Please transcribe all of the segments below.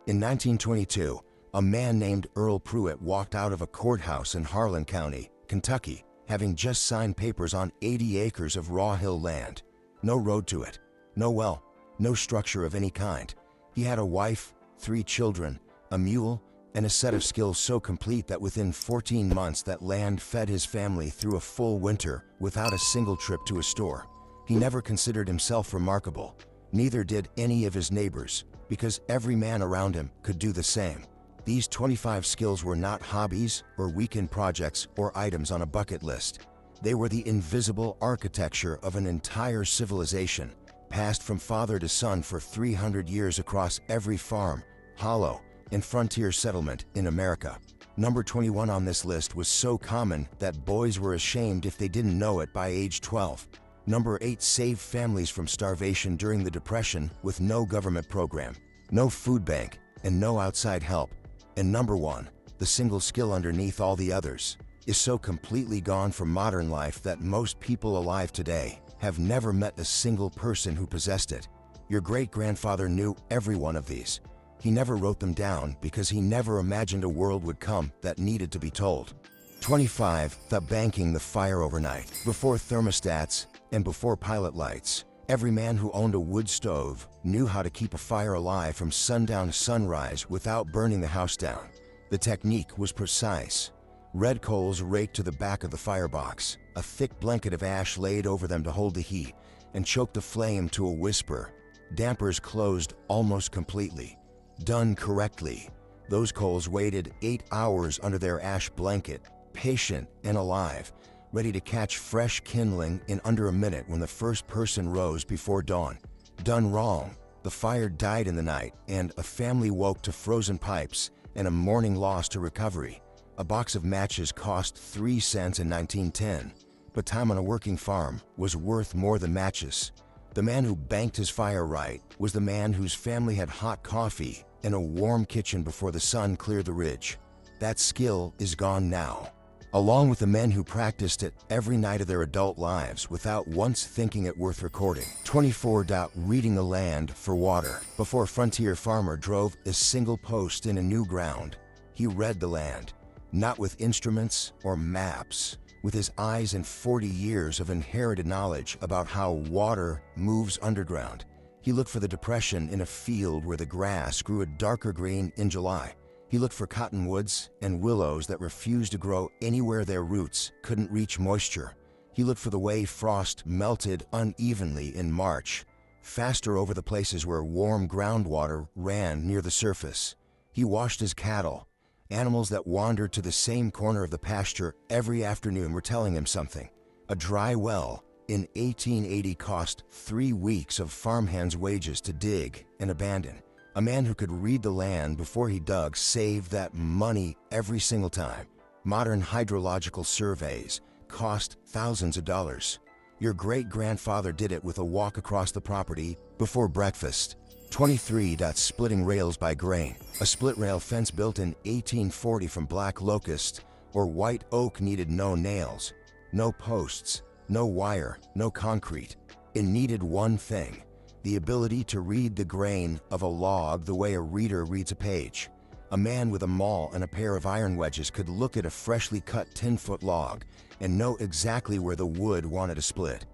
In 1922, a man named Earl Pruitt walked out of a courthouse in Harlan County, Kentucky, having just signed papers on 80 acres of raw hill land. No road to it, no well, no structure of any kind. He had a wife, 3 children, a mule, and a set of skills so complete that within 14 months that land fed his family through a full winter without a single trip to a store. He never considered himself remarkable. Neither did any of his neighbors, because every man around him could do the same. These 25 skills were not hobbies or weekend projects or items on a bucket list. They were the invisible architecture of an entire civilization, passed from father to son for 300 years across every farm, hollow, and frontier settlement in America. Number 21 on this list was so common that boys were ashamed if they didn't know it by age 12. Number 8 saved families from starvation during the Depression with no government program, no food bank, and no outside help. And number 1, the single skill underneath all the others, is so completely gone from modern life that most people alive today have never met a single person who possessed it. Your great-grandfather knew every one of these. He never wrote them down because he never imagined a world would come that needed to be told. 25. Banking the fire overnight. Before thermostats and before pilot lights, every man who owned a wood stove knew how to keep a fire alive from sundown to sunrise without burning the house down. The technique was precise. Red coals raked to the back of the firebox, a thick blanket of ash laid over them to hold the heat and choke the flame to a whisper. Dampers closed almost completely. Done correctly, those coals waited 8 hours under their ash blanket, patient and alive, ready to catch fresh kindling in under a minute when the first person rose before dawn. Done wrong, the fire died in the night and a family woke to frozen pipes and a morning loss to recovery. A box of matches cost 3 cents in 1910, but time on a working farm was worth more than matches. The man who banked his fire right was the man whose family had hot coffee and a warm kitchen before the sun cleared the ridge. That skill is gone now, along with the men who practiced it every night of their adult lives without once thinking it worth recording. 24. Reading the land for water. Before a frontier farmer drove a single post in a new ground, he read the land, not with instruments or maps, with his eyes and 40 years of inherited knowledge about how water moves underground. He looked for the depression in a field where the grass grew a darker green in July. He looked for cottonwoods and willows that refused to grow anywhere their roots couldn't reach moisture. He looked for the way frost melted unevenly in March, faster over the places where warm groundwater ran near the surface. He washed his cattle. Animals that wandered to the same corner of the pasture every afternoon were telling him something. A dry well in 1880 cost 3 weeks of farmhands' wages to dig and abandon. A man who could read the land before he dug saved that money every single time. Modern hydrological surveys cost thousands of dollars. Your great-grandfather did it with a walk across the property before breakfast. 23. Splitting rails by grain. A split rail fence built in 1840 from black locust or white oak needed no nails, no posts, no wire, no concrete. It needed one thing: the ability to read the grain of a log the way a reader reads a page. A man with a maul and a pair of iron wedges could look at a freshly cut 10-foot log and know exactly where the wood wanted to split.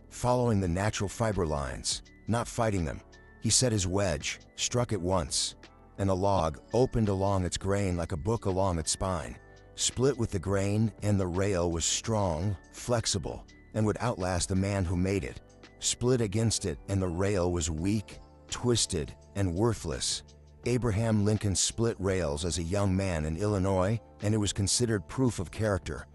Following the natural fiber lines, not fighting them, he set his wedge, struck it once, and the log opened along its grain like a book along its spine. Split with the grain, and the rail was strong, flexible, and would outlast the man who made it. Split against it, and the rail was weak, twisted, and worthless. Abraham Lincoln split rails as a young man in Illinois, and it was considered proof of character,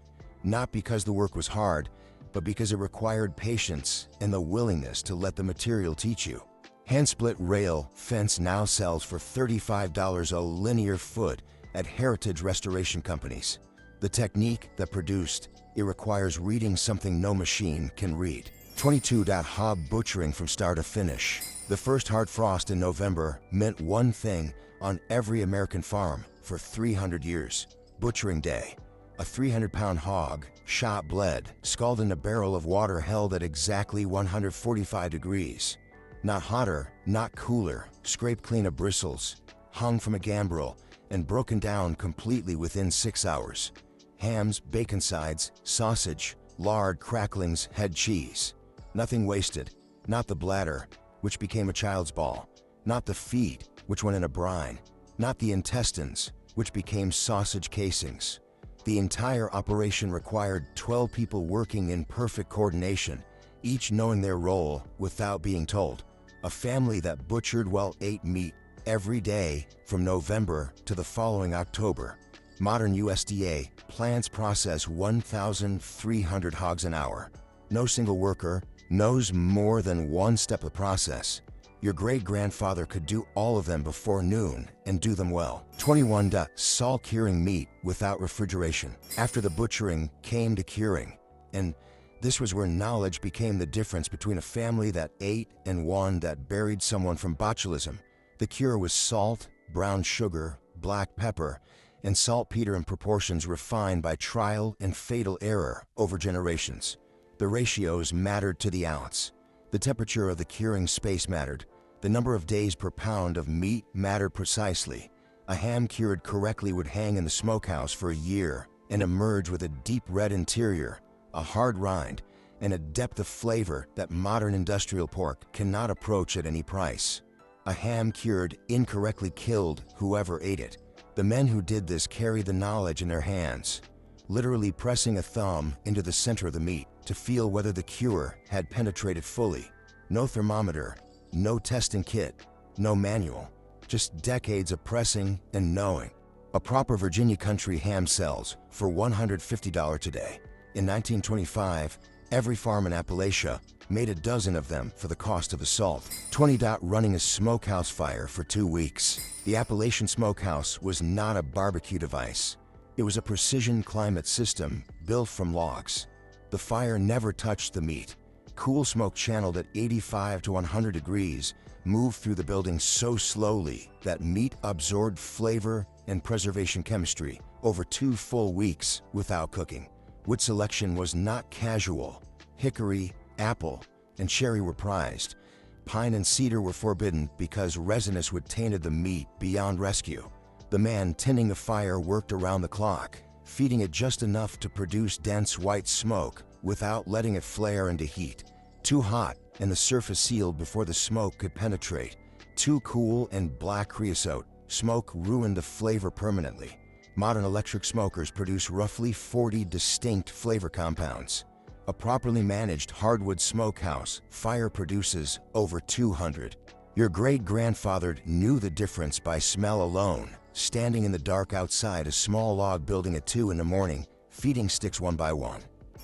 not because the work was hard, but because it required patience and the willingness to let the material teach you. Hand-split rail fence now sells for $35 a linear foot at heritage restoration companies. The technique that produced it requires reading something no machine can read. 22. Hog butchering from start to finish. The first hard frost in November meant one thing on every American farm for 300 years: Butchering Day. A 300-pound hog, shot, bled, scalded in a barrel of water held at exactly 145 degrees. Not hotter, not cooler, scrape clean of bristles. hung from a gambrel, and broken down completely within 6 hours. Hams, bacon sides, sausage, lard, cracklings, head cheese. Nothing wasted. Not the bladder, which became a child's ball. Not the feet, which went in a brine. Not the intestines, which became sausage casings. The entire operation required 12 people working in perfect coordination, each knowing their role without being told. A family that butchered while ate meat every day from November to the following October. Modern USDA plants process 1,300 hogs an hour. No single worker knows more than one step of process. Your great-grandfather could do all of them before noon and do them well. 21. Salt curing meat without refrigeration. After the butchering came to curing, and this was where knowledge became the difference between a family that ate and one that buried someone from botulism. The cure was salt, brown sugar, black pepper, and saltpeter in proportions refined by trial and fatal error over generations. The ratios mattered to the ounce. The temperature of the curing space mattered. The number of days per pound of meat mattered precisely. A ham cured correctly would hang in the smokehouse for a year and emerge with a deep red interior, a hard rind, and a depth of flavor that modern industrial pork cannot approach at any price. A ham cured incorrectly killed whoever ate it. The men who did this carried the knowledge in their hands, literally pressing a thumb into the center of the meat to feel whether the cure had penetrated fully. No thermometer, no testing kit, no manual, just decades of pressing and knowing. A proper Virginia country ham sells for $150 today. In 1925, every farm in Appalachia made a dozen of them for the cost of a salt. 20. Running a smokehouse fire for 2 weeks. The Appalachian smokehouse was not a barbecue device. It was a precision climate system built from logs. The fire never touched the meat. Cool smoke channeled at 85 to 100 degrees moved through the building so slowly that meat absorbed flavor and preservation chemistry over 2 full weeks without cooking. Wood selection was not casual. Hickory, apple, and cherry were prized. Pine and cedar were forbidden because resinous would tainted the meat beyond rescue. The man tending the fire worked around the clock, feeding it just enough to produce dense white smoke without letting it flare into heat. Too hot and the surface sealed before the smoke could penetrate. Too cool and black creosote, smoke ruined the flavor permanently. Modern electric smokers produce roughly 40 distinct flavor compounds. A properly managed hardwood smokehouse fire produces over 200. Your great-grandfather knew the difference by smell alone, standing in the dark outside a small log building at 2 in the morning, feeding sticks one by one.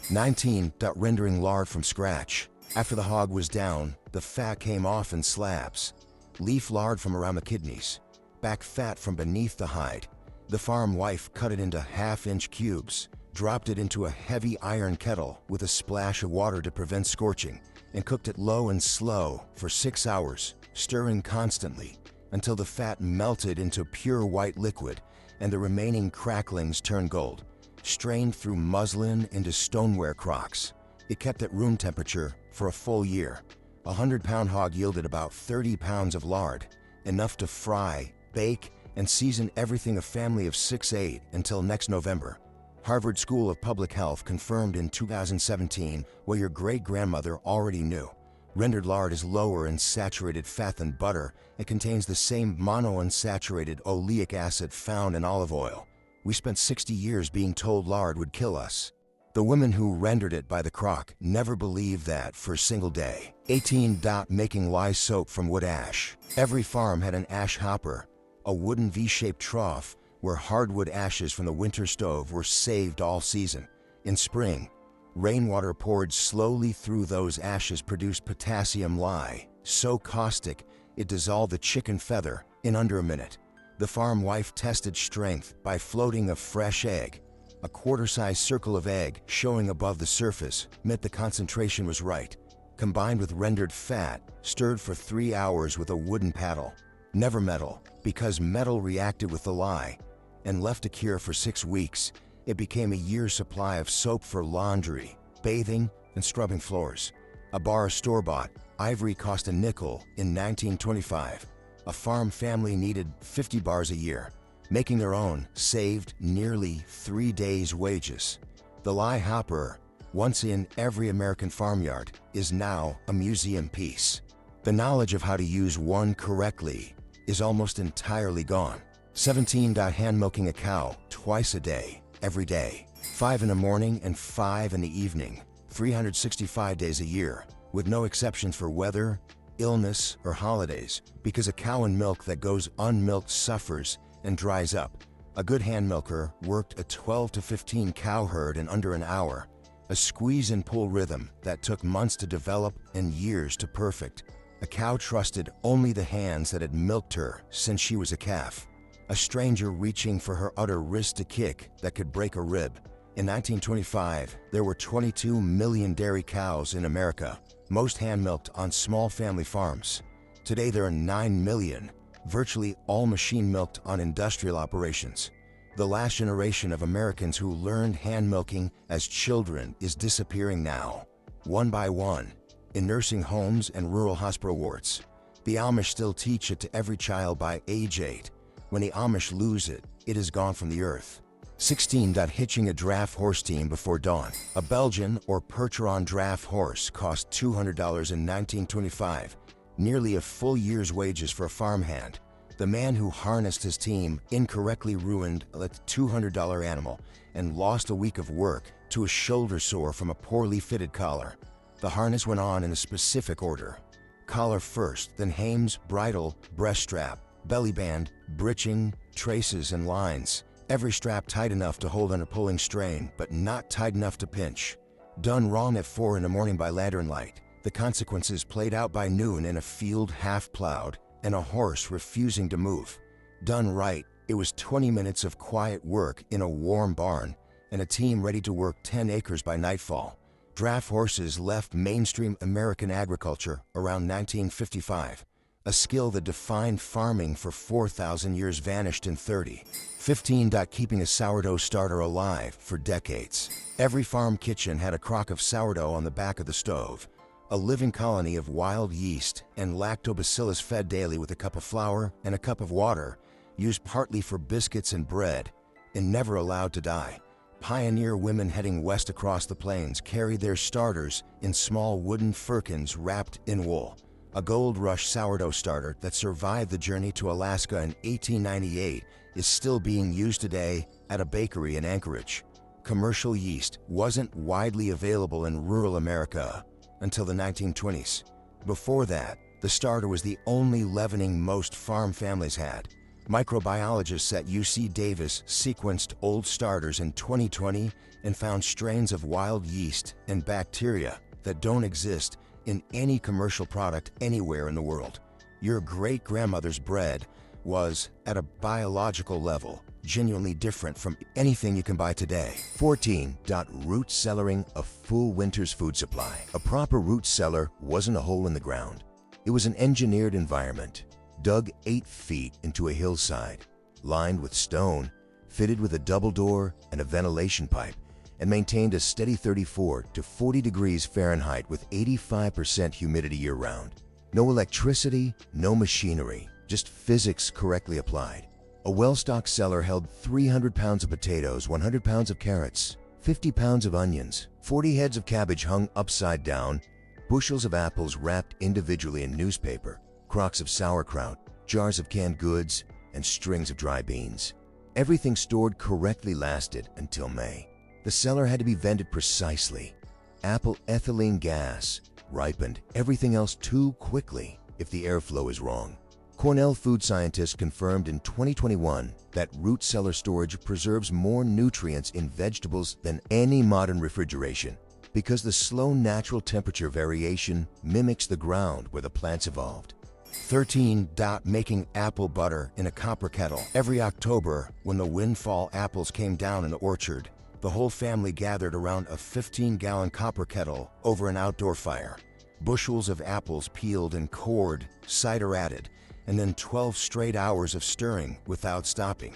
19. Rendering lard from scratch. After the hog was down, the fat came off in slabs. Leaf lard from around the kidneys, back fat from beneath the hide. The farm wife cut it into half-inch cubes, dropped it into a heavy iron kettle with a splash of water to prevent scorching, and cooked it low and slow for 6 hours, stirring constantly until the fat melted into pure white liquid and the remaining cracklings turned gold. Strained through muslin into stoneware crocks. It kept at room temperature for a full year. A 100-pound hog yielded about 30 pounds of lard, enough to fry, bake, and season everything a family of 6 ate until next November. Harvard School of Public Health confirmed in 2017 what your great-grandmother already knew. Rendered lard is lower in saturated fat than butter and contains the same monounsaturated oleic acid found in olive oil. We spent 60 years being told lard would kill us. The women who rendered it by the crock never believed that for a single day. 18. Making lye soap from wood ash. Every farm had an ash hopper, a wooden V-shaped trough where hardwood ashes from the winter stove were saved all season. In spring, rainwater poured slowly through those ashes produced potassium lye, so caustic it dissolved the chicken feather in under a minute. The farm wife tested strength by floating a fresh egg. A quarter-sized circle of egg showing above the surface meant the concentration was right. Combined with rendered fat, stirred for 3 hours with a wooden paddle. Never metal, because metal reacted with the lye, and left to cure for 6 weeks. It became a year's supply of soap for laundry, bathing, and scrubbing floors. A bar of store-bought ivory cost a nickel in 1925. A farm family needed 50 bars a year. Making their own saved nearly 3 days' wages. The lye hopper, once in every American farmyard, is now a museum piece. The knowledge of how to use one correctly is almost entirely gone. 17. Hand milking a cow twice a day, every day. 5 in the morning and 5 in the evening, 365 days a year, with no exceptions for weather, illness, or holidays, because a cow and milk that goes unmilked suffers and dries up. A good hand milker worked a 12 to 15 cow herd in under an hour, a squeeze and pull rhythm that took months to develop and years to perfect. A cow trusted only the hands that had milked her since she was a calf. A stranger reaching for her udder wrist to kick that could break a rib. In 1925, there were 22 million dairy cows in America, most hand-milked on small family farms. Today there are 9 million, virtually all machine-milked on industrial operations. The last generation of Americans who learned hand-milking as children is disappearing now, one by one, in nursing homes and rural hospital wards. The Amish still teach it to every child by age 8. When the Amish lose it, it is gone from the earth. 16. Hitching a draft horse team before dawn. A Belgian or Percheron draft horse cost $200 in 1925, nearly a full year's wages for a farmhand. The man who harnessed his team incorrectly ruined a $200 animal and lost a week of work to a shoulder sore from a poorly fitted collar. The harness went on in a specific order. Collar first, then hames, bridle, breast strap, belly band, breeching, traces, and lines. Every strap tight enough to hold under pulling strain, but not tight enough to pinch. Done wrong at 4 in the morning by lantern light. The consequences played out by noon in a field half plowed and a horse refusing to move. Done right, it was 20 minutes of quiet work in a warm barn and a team ready to work 10 acres by nightfall. Draft horses left mainstream American agriculture around 1955. A skill that defined farming for 4,000 years vanished in 30. 15. Keeping a sourdough starter alive for decades. Every farm kitchen had a crock of sourdough on the back of the stove, a living colony of wild yeast and lactobacillus fed daily with a cup of flour and a cup of water, used partly for biscuits and bread, and never allowed to die. Pioneer women heading west across the plains carried their starters in small wooden firkins wrapped in wool. A Gold Rush sourdough starter that survived the journey to Alaska in 1898 is still being used today at a bakery in Anchorage. Commercial yeast wasn't widely available in rural America until the 1920s. Before that, the starter was the only leavening most farm families had. Microbiologists at UC Davis sequenced old starters in 2020 and found strains of wild yeast and bacteria that don't exist in any commercial product anywhere in the world. Your great-grandmother's bread was, at a biological level, genuinely different from anything you can buy today. 14. Root cellaring a full winter's food supply. A proper root cellar wasn't a hole in the ground. It was an engineered environment, dug 8 feet into a hillside, lined with stone, fitted with a double door and a ventilation pipe, and maintained a steady 34 to 40 degrees Fahrenheit with 85% humidity year-round. No electricity, no machinery, just physics correctly applied. A well-stocked cellar held 300 pounds of potatoes, 100 pounds of carrots, 50 pounds of onions, 40 heads of cabbage hung upside down, bushels of apples wrapped individually in newspaper, crocks of sauerkraut, jars of canned goods, and strings of dry beans. Everything stored correctly lasted until May. The cellar had to be vented precisely. Apple ethylene gas ripened everything else too quickly if the airflow is wrong. Cornell food scientists confirmed in 2021 that root cellar storage preserves more nutrients in vegetables than any modern refrigeration because the slow natural temperature variation mimics the ground where the plants evolved. 13. Making apple butter in a copper kettle. Every October, when the windfall apples came down in the orchard, the whole family gathered around a 15-gallon copper kettle over an outdoor fire. Bushels of apples peeled and cored, cider added, and then 12 straight hours of stirring without stopping.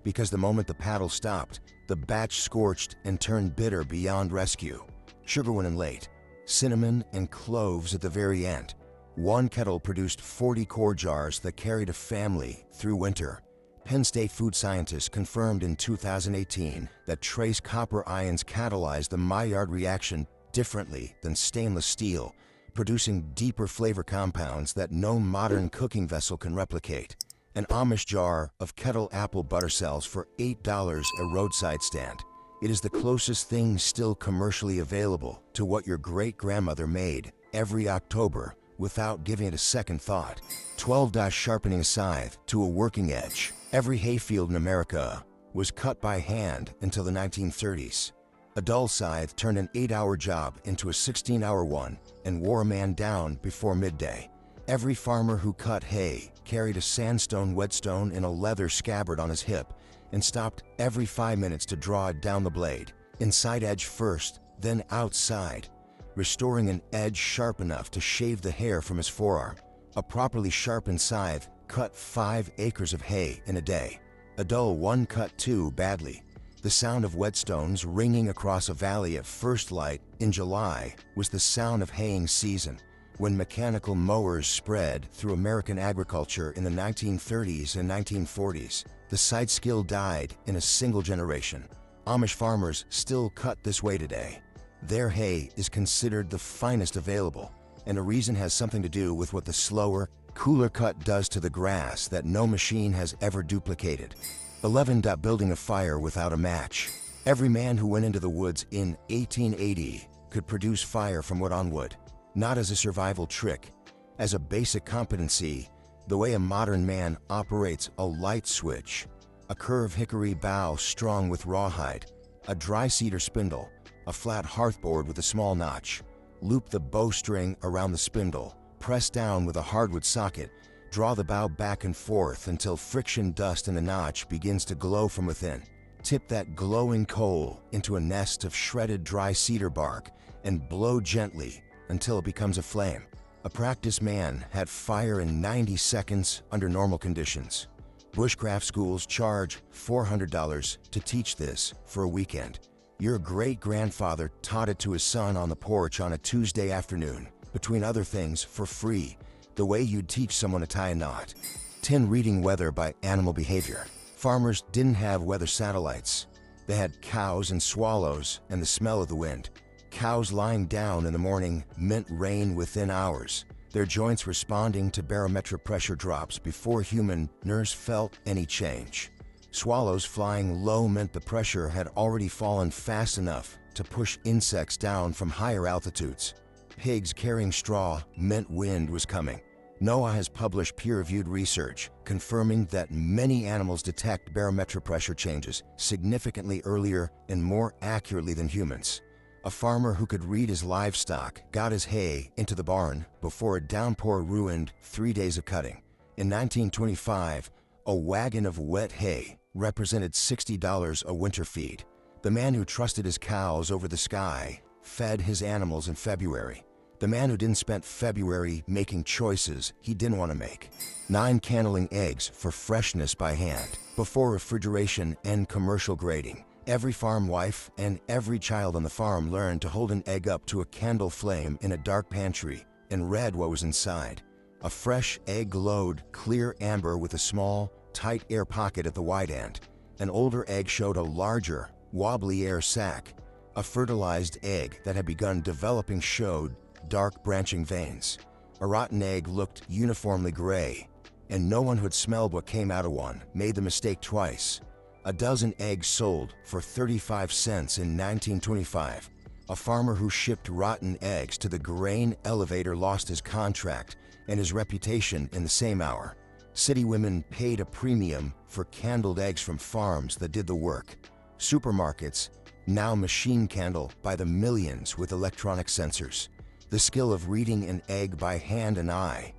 Because the moment the paddle stopped, the batch scorched and turned bitter beyond rescue. Sugar went in late, cinnamon and cloves at the very end. One kettle produced 40 core jars that carried a family through winter. Penn State food scientists confirmed in 2018 that trace copper ions catalyze the Maillard reaction differently than stainless steel, producing deeper flavor compounds that no modern cooking vessel can replicate. An Amish jar of Kettle apple butter sells for $8 a roadside stand. It is the closest thing still commercially available to what your great-grandmother made every October without giving it a second thought. 12. Sharpening a scythe to a working edge. Every hayfield in America was cut by hand until the 1930s. A dull scythe turned an 8-hour job into a 16-hour one and wore a man down before midday. Every farmer who cut hay carried a sandstone whetstone in a leather scabbard on his hip and stopped every 5 minutes to draw it down the blade, inside edge first, then outside, restoring an edge sharp enough to shave the hair from his forearm. A properly sharpened scythe cut 5 acres of hay in a day. A dull one cut 2 badly. The sound of whetstones ringing across a valley at first light in July was the sound of haying season. When mechanical mowers spread through American agriculture in the 1930s and 1940s, the scythe skill died in a single generation. Amish farmers still cut this way today. Their hay is considered the finest available, and a reason has something to do with what the slower, cooler cut does to the grass that no machine has ever duplicated. 11. Building a fire without a match. Every man who went into the woods in 1880 could produce fire from wood on wood, not as a survival trick, as a basic competency, the way a modern man operates a light switch, a curved hickory bough strung with rawhide, a dry cedar spindle, a flat hearthboard with a small notch. Loop the bowstring around the spindle, press down with a hardwood socket, draw the bow back and forth until friction dust in the notch begins to glow from within. Tip that glowing coal into a nest of shredded dry cedar bark and blow gently until it becomes a flame. A practiced man had fire in 90 seconds under normal conditions. Bushcraft schools charge $400 to teach this for a weekend. Your great-grandfather taught it to his son on the porch on a Tuesday afternoon, between other things, for free, the way you'd teach someone to tie a knot. 10. Reading weather by animal behavior. Farmers didn't have weather satellites. They had cows and swallows and the smell of the wind. Cows lying down in the morning meant rain within hours, their joints responding to barometric pressure drops before human nerves felt any change. Swallows flying low meant the pressure had already fallen fast enough to push insects down from higher altitudes. Pigs carrying straw meant wind was coming. NOAA has published peer-reviewed research confirming that many animals detect barometric pressure changes significantly earlier and more accurately than humans. A farmer who could read his livestock got his hay into the barn before a downpour ruined 3 days of cutting. In 1925, a wagon of wet hay represented $60 a winter feed. The man who trusted his cows over the sky fed his animals in February. The man who didn't spend February making choices he didn't want to make. 9. Candling eggs for freshness by hand. Before refrigeration and commercial grading, every farm wife and every child on the farm learned to hold an egg up to a candle flame in a dark pantry and read what was inside. A fresh egg glowed clear amber with a small, tight air pocket at the wide end. An older egg showed a larger, wobbly air sac. A fertilized egg that had begun developing showed dark branching veins. A rotten egg looked uniformly gray, and no one who had smelled what came out of one made the mistake twice. A dozen eggs sold for 35 cents in 1925. A farmer who shipped rotten eggs to the grain elevator lost his contract and his reputation in the same hour. City women paid a premium for candled eggs from farms that did the work. Supermarkets now machine candle by the millions with electronic sensors. The skill of reading an egg by hand and eye,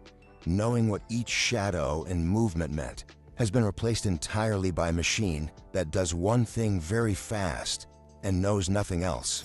knowing what each shadow and movement meant, has been replaced entirely by a machine that does one thing very fast and knows nothing else.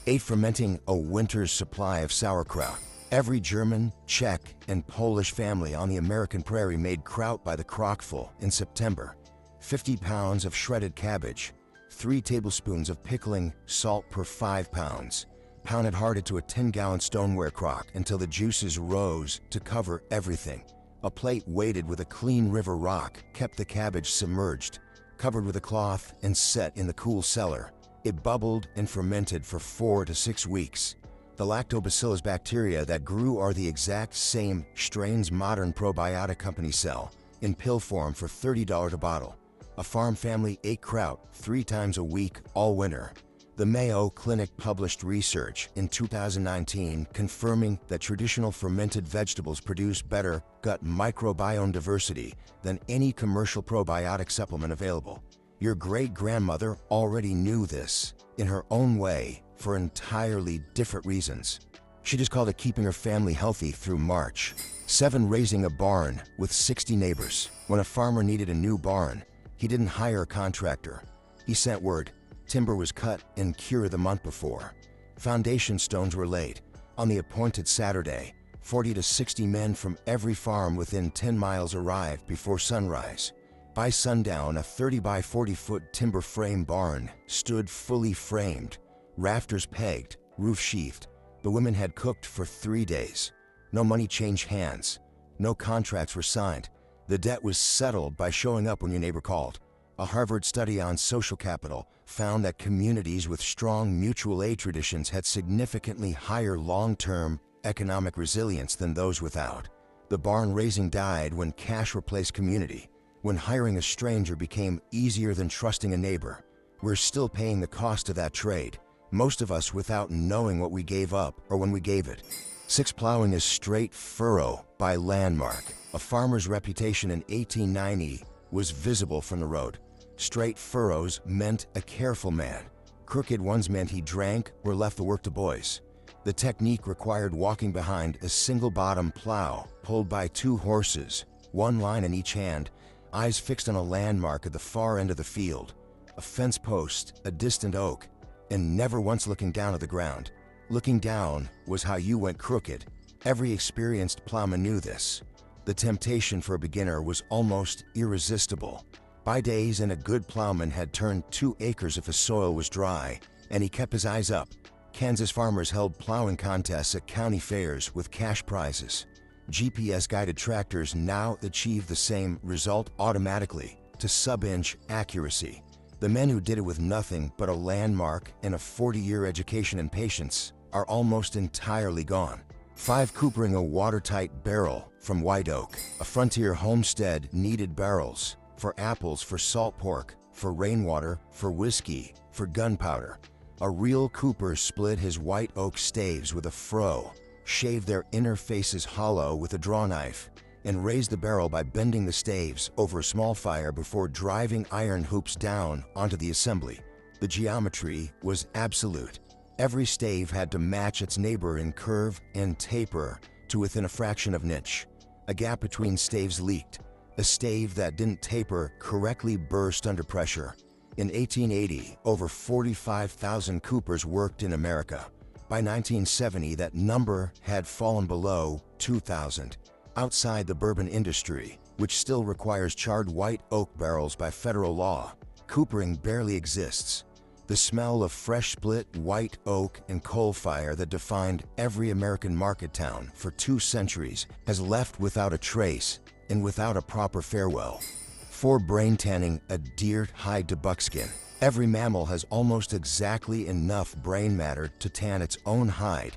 8. Fermenting a winter's supply of sauerkraut. Every German, Czech, and Polish family on the American prairie made kraut by the crockful in September. 50 pounds of shredded cabbage, 3 tablespoons of pickling salt per 5 pounds. pounded hard into a 10-gallon stoneware crock until the juices rose to cover everything. A plate weighted with a clean river rock kept the cabbage submerged, covered with a cloth and set in the cool cellar. It bubbled and fermented for 4 to 6 weeks. The lactobacillus bacteria that grew are the exact same strains modern probiotic companies sell, in pill form for $30 a bottle. A farm family ate kraut 3 times a week all winter. The Mayo Clinic published research in 2019 confirming that traditional fermented vegetables produce better gut microbiome diversity than any commercial probiotic supplement available. Your great-grandmother already knew this, in her own way, for entirely different reasons. She just called it keeping her family healthy through March. 7. Raising a barn with 60 neighbors. When a farmer needed a new barn, he didn't hire a contractor. He sent word. Timber was cut and cured the month before. Foundation stones were laid. On the appointed Saturday, 40 to 60 men from every farm within 10 miles arrived before sunrise. By sundown, a 30 by 40 foot timber frame barn stood fully framed, rafters pegged, roof sheathed. The women had cooked for 3 days. No money changed hands. No contracts were signed. The debt was settled by showing up when your neighbor called. A Harvard study on social capital found that communities with strong mutual aid traditions had significantly higher long-term economic resilience than those without. The barn raising died when cash replaced community, when hiring a stranger became easier than trusting a neighbor. We're still paying the cost of that trade, most of us without knowing what we gave up or when we gave it. 6. Plowing a straight furrow by landmark. A farmer's reputation in 1890 was visible from the road. Straight furrows meant a careful man. Crooked ones meant he drank or left the work to boys. The technique required walking behind a single-bottom plow pulled by 2 horses, 1 line in each hand, eyes fixed on a landmark at the far end of the field, a fence post, a distant oak, and never once looking down at the ground. Looking down was how you went crooked. Every experienced plowman knew this. The temptation for a beginner was almost irresistible. By days, and a good plowman had turned 2 acres if his soil was dry, and he kept his eyes up. Kansas farmers held plowing contests at county fairs with cash prizes. GPS-guided tractors now achieve the same result automatically, to sub-inch accuracy. The men who did it with nothing but a landmark and a 40-year education and patience are almost entirely gone. 5. Coopering a watertight barrel from white oak. A frontier homestead needed barrels for apples, for salt pork, for rainwater, for whiskey, for gunpowder. A real cooper split his white oak staves with a furrow, shaved their inner faces hollow with a draw knife, and raised the barrel by bending the staves over a small fire before driving iron hoops down onto the assembly. The geometry was absolute. Every stave had to match its neighbor in curve and taper to within a fraction of an inch. A gap between staves leaked. A stave that didn't taper correctly burst under pressure. In 1880, over 45,000 coopers worked in America. By 1970, that number had fallen below 2,000. Outside the bourbon industry, which still requires charred white oak barrels by federal law, coopering barely exists. The smell of fresh split white oak and coal fire that defined every American market town for 2 centuries has left without a trace and without a proper farewell. 4. Brain tanning a deer hide to buckskin. Every mammal has almost exactly enough brain matter to tan its own hide,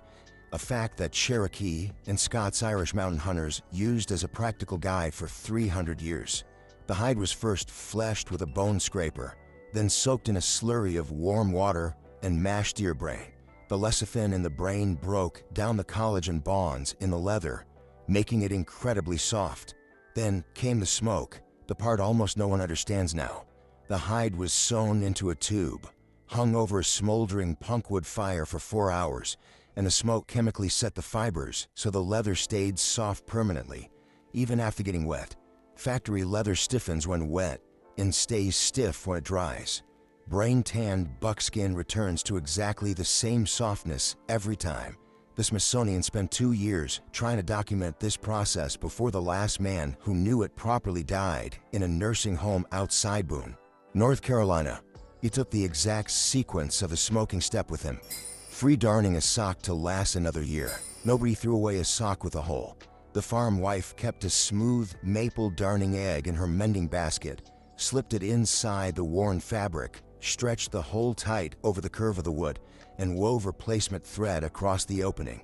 a fact that Cherokee and Scots-Irish mountain hunters used as a practical guide for 300 years. The hide was first fleshed with a bone scraper, then soaked in a slurry of warm water and mashed deer brain. The lecithin in the brain broke down the collagen bonds in the leather, making it incredibly soft. Then came the smoke, the part almost no one understands now. The hide was sewn into a tube, hung over a smoldering punkwood fire for 4 hours, and the smoke chemically set the fibers so the leather stayed soft permanently, even after getting wet. Factory leather stiffens when wet and stays stiff when it dries. Brain-tanned buckskin returns to exactly the same softness every time. The Smithsonian spent 2 years trying to document this process before the last man who knew it properly died in a nursing home outside Boone, North Carolina. He took the exact sequence of the smoking step with him. Free darning a sock to last another year. Nobody threw away a sock with a hole. The farm wife kept a smooth maple darning egg in her mending basket, slipped it inside the worn fabric, stretched the hole tight over the curve of the wood, and wove replacement thread across the opening.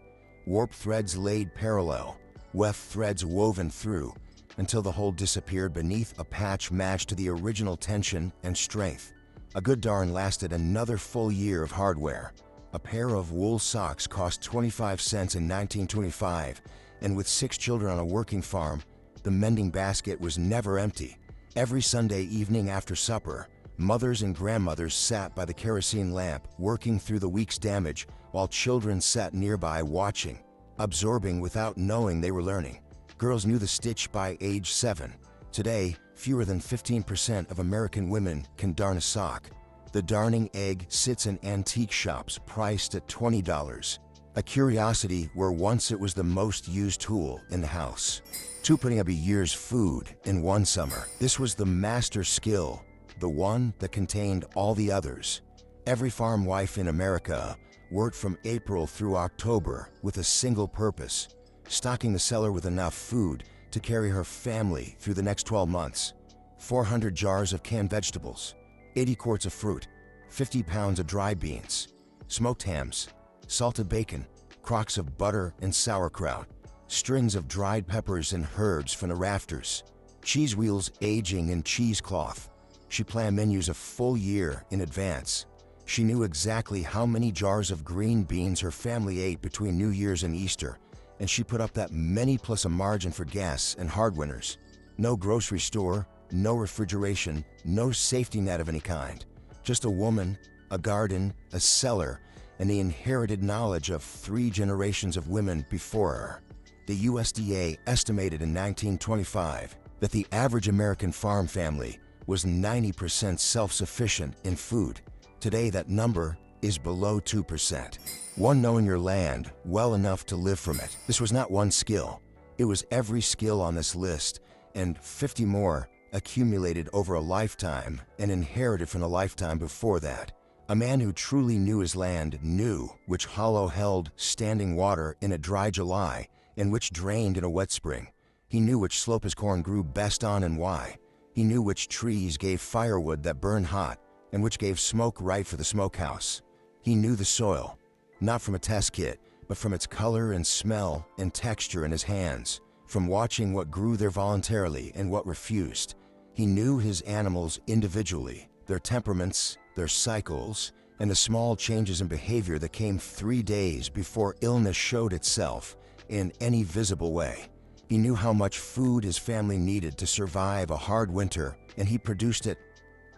Warp threads laid parallel, weft threads woven through, until the hole disappeared beneath a patch matched to the original tension and strength. A good darn lasted another full year of hardware. A pair of wool socks cost 25 cents in 1925, and with 6 children on a working farm, the mending basket was never empty. Every Sunday evening after supper, mothers and grandmothers sat by the kerosene lamp, working through the week's damage, while children sat nearby watching, absorbing without knowing they were learning. Girls knew the stitch by age 7. Today, fewer than 15% of American women can darn a sock. The darning egg sits in antique shops priced at $20. A curiosity where once it was the most used tool in the house. 2 putting up a year's food in one summer. This was the master skill, the one that contained all the others. Every farm wife in America worked from April through October with a single purpose: stocking the cellar with enough food to carry her family through the next 12 months. 400 jars of canned vegetables, 80 quarts of fruit, 50 pounds of dry beans, smoked hams, salted bacon, crocks of butter and sauerkraut, strings of dried peppers and herbs from the rafters, cheese wheels aging in cheesecloth. She planned menus a full year in advance. She knew exactly how many jars of green beans her family ate between New Year's and Easter, and she put up that many plus a margin for gas and hard winters. No grocery store, no refrigeration, no safety net of any kind. Just a woman, a garden, a cellar, and the inherited knowledge of 3 generations of women before her. The USDA estimated in 1925 that the average American farm family was 90% self-sufficient in food. Today that number is below 2%. 1, knowing your land well enough to live from it. This was not one skill. It was every skill on this list, and 50 more accumulated over a lifetime and inherited from the lifetime before that. A man who truly knew his land knew which hollow held standing water in a dry July and which drained in a wet spring. He knew which slope his corn grew best on and why. He knew which trees gave firewood that burned hot and which gave smoke right for the smokehouse. He knew the soil, not from a test kit, but from its color and smell and texture in his hands, from watching what grew there voluntarily and what refused. He knew his animals individually, their temperaments, their cycles, and the small changes in behavior that came 3 days before illness showed itself in any visible way. He knew how much food his family needed to survive a hard winter, and he produced it,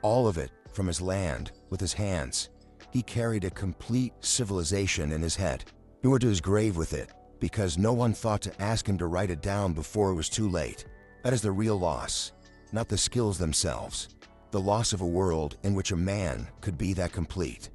all of it, from his land, with his hands. He carried a complete civilization in his head. He went to his grave with it, because no one thought to ask him to write it down before it was too late. That is the real loss, not the skills themselves. The loss of a world in which a man could be that complete.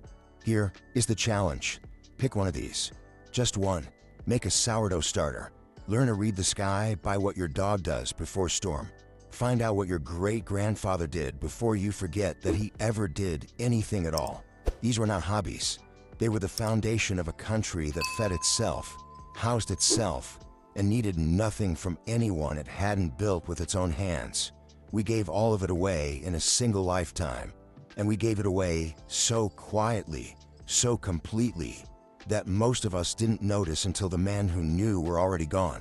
Here is the challenge. Pick one of these. Just one. Make a sourdough starter. Learn to read the sky by what your dog does before storm. Find out what your great-grandfather did before you forget that he ever did anything at all. These were not hobbies. They were the foundation of a country that fed itself, housed itself, and needed nothing from anyone it hadn't built with its own hands. We gave all of it away in a single lifetime, and we gave it away so quietly, so completely, that most of us didn't notice until the men who knew were already gone.